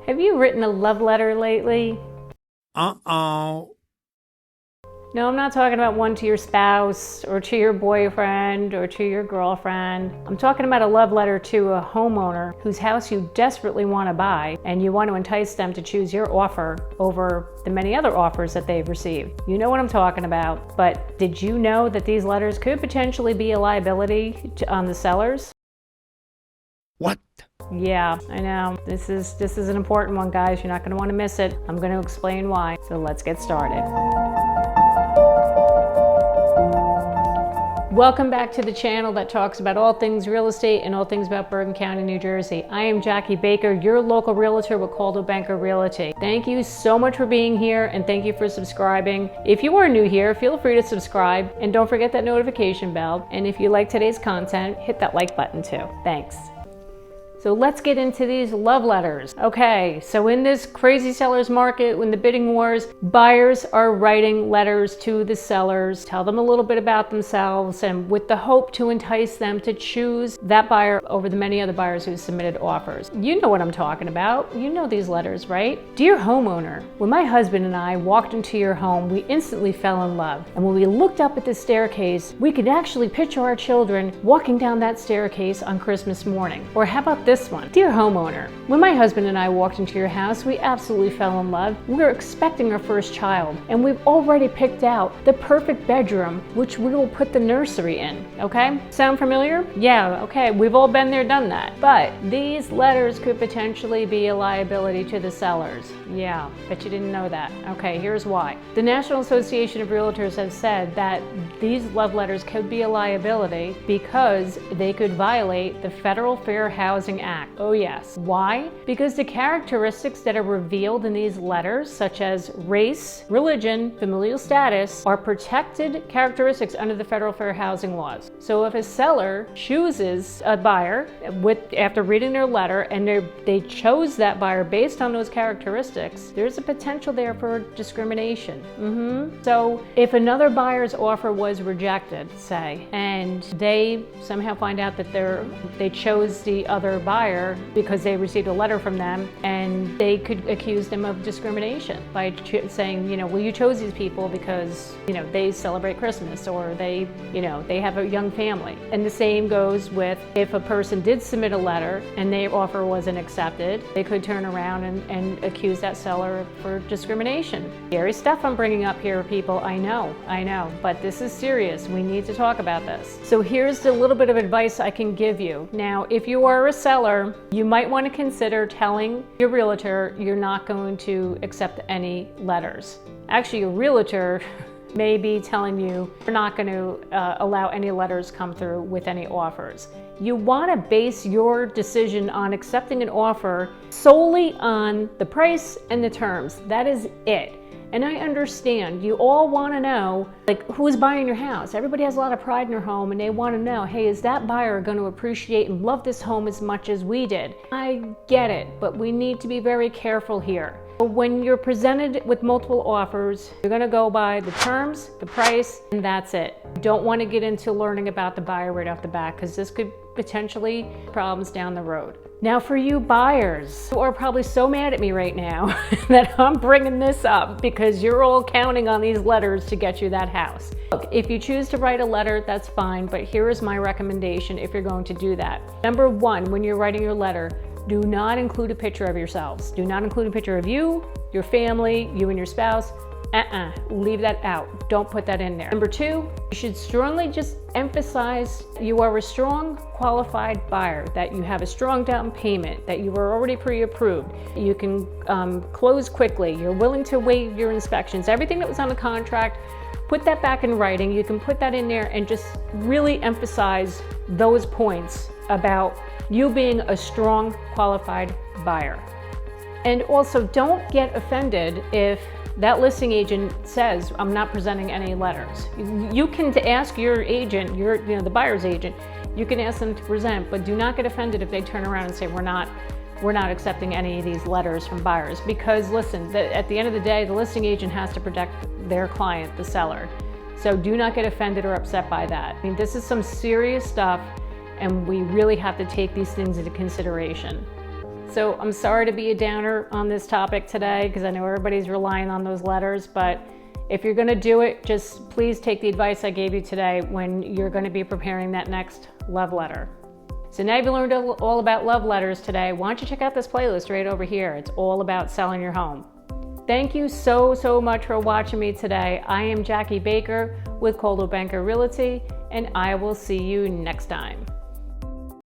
Have you written a love letter lately? Uh-oh. No, I'm not talking about one to your spouse or to your boyfriend or to your girlfriend. I'm talking about a love letter to a homeowner whose house you desperately want to buy, and you want to entice them to choose your offer over the many other offers that they've received. You know what I'm talking about, but did you know that these letters could potentially be a liability on the sellers? What? Yeah, I know. This is an important one, guys. You're not going to want to miss it. I'm going to explain why. So let's get started. Welcome back to the channel that talks about all things real estate and all things about Bergen County, New Jersey. I am Jackie Baker, your local realtor with Coldwell Banker Realty. Thank you so much for being here, and thank you for subscribing. If you are new here, feel free to subscribe, and don't forget that notification bell. And if you like today's content, hit that like button too. Thanks. So let's get into these love letters. Okay, so in this crazy seller's market, when the bidding wars, buyers are writing letters to the sellers, tell them a little bit about themselves, and with the hope to entice them to choose that buyer over the many other buyers who submitted offers. You know what I'm talking about. You know these letters, right? Dear homeowner, when my husband and I walked into your home, we instantly fell in love. And when we looked up at the staircase, we could actually picture our children walking down that staircase on Christmas morning. Or how about this one? Dear homeowner, when my husband and I walked into your house, we absolutely fell in love. We're expecting our first child, and we've already picked out the perfect bedroom, which we will put the nursery in. Okay? Sound familiar? Yeah, okay. We've all been there, done that. But these letters could potentially be a liability to the sellers. Yeah, bet you didn't know that. Okay, here's why. The National Association of Realtors has said that these love letters could be a liability because they could violate the Federal Fair Housing Act. Oh yes. Why? Because the characteristics that are revealed in these letters, such as race, religion, familial status, are protected characteristics under the Federal Fair Housing laws. So if a seller chooses a buyer after reading their letter and they chose that buyer based on those characteristics, there's a potential there for discrimination. So if another buyer's offer was rejected, say, and they somehow find out that they chose the other buyer because they received a letter from them, and they could accuse them of discrimination by saying, well, you chose these people because, they celebrate Christmas, or they have a young family. And the same goes with if a person did submit a letter and their offer wasn't accepted, they could turn around and accuse that seller for discrimination. Scary stuff I'm bringing up here, people. I know, but this is serious. We need to talk about this. So here's a little bit of advice I can give you. Now, if you are a seller, you might want to consider telling your realtor you're not going to accept any letters. Actually, your realtor may be telling you you're not going to allow any letters come through with any offers. You want to base your decision on accepting an offer solely on the price and the terms. That is it. And I understand you all want to know, who's buying your house. Everybody has a lot of pride in their home, and they want to know, hey, is that buyer going to appreciate and love this home as much as we did? I get it, but we need to be very careful here. When you're presented with multiple offers, you're going to go by the terms, the price, and that's it. You don't want to get into learning about the buyer right off the bat, because this could potentially problems down the road. Now for you buyers who are probably so mad at me right now that I'm bringing this up because you're all counting on these letters to get you that house. Look, if you choose to write a letter, that's fine, but here is my recommendation if you're going to do that. Number one, when you're writing your letter, do not include a picture of yourselves. Do not include a picture of you, your family, you and your spouse. Leave that out. Don't put that in there. Number two, you should strongly just emphasize you are a strong, qualified buyer, that you have a strong down payment, that you were already pre-approved. You can close quickly. You're willing to waive your inspections. Everything that was on the contract, put that back in writing. You can put that in there and just really emphasize those points about you being a strong, qualified buyer. And also, don't get offended if that listing agent says, I'm not presenting any letters. You can ask your agent, the buyer's agent, you can ask them to present, but do not get offended if they turn around and say, we're not accepting any of these letters from buyers. Because listen, at the end of the day, the listing agent has to protect their client, the seller. So do not get offended or upset by that. I mean, this is some serious stuff, and we really have to take these things into consideration. So I'm sorry to be a downer on this topic today because I know everybody's relying on those letters, but if you're going to do it, just please take the advice I gave you today when you're going to be preparing that next love letter. So now you've learned all about love letters today. Why don't you check out this playlist right over here? It's all about selling your home. Thank you so much for watching me today. I am Jackie Baker with Coldwell Banker Realty, and I will see you next time.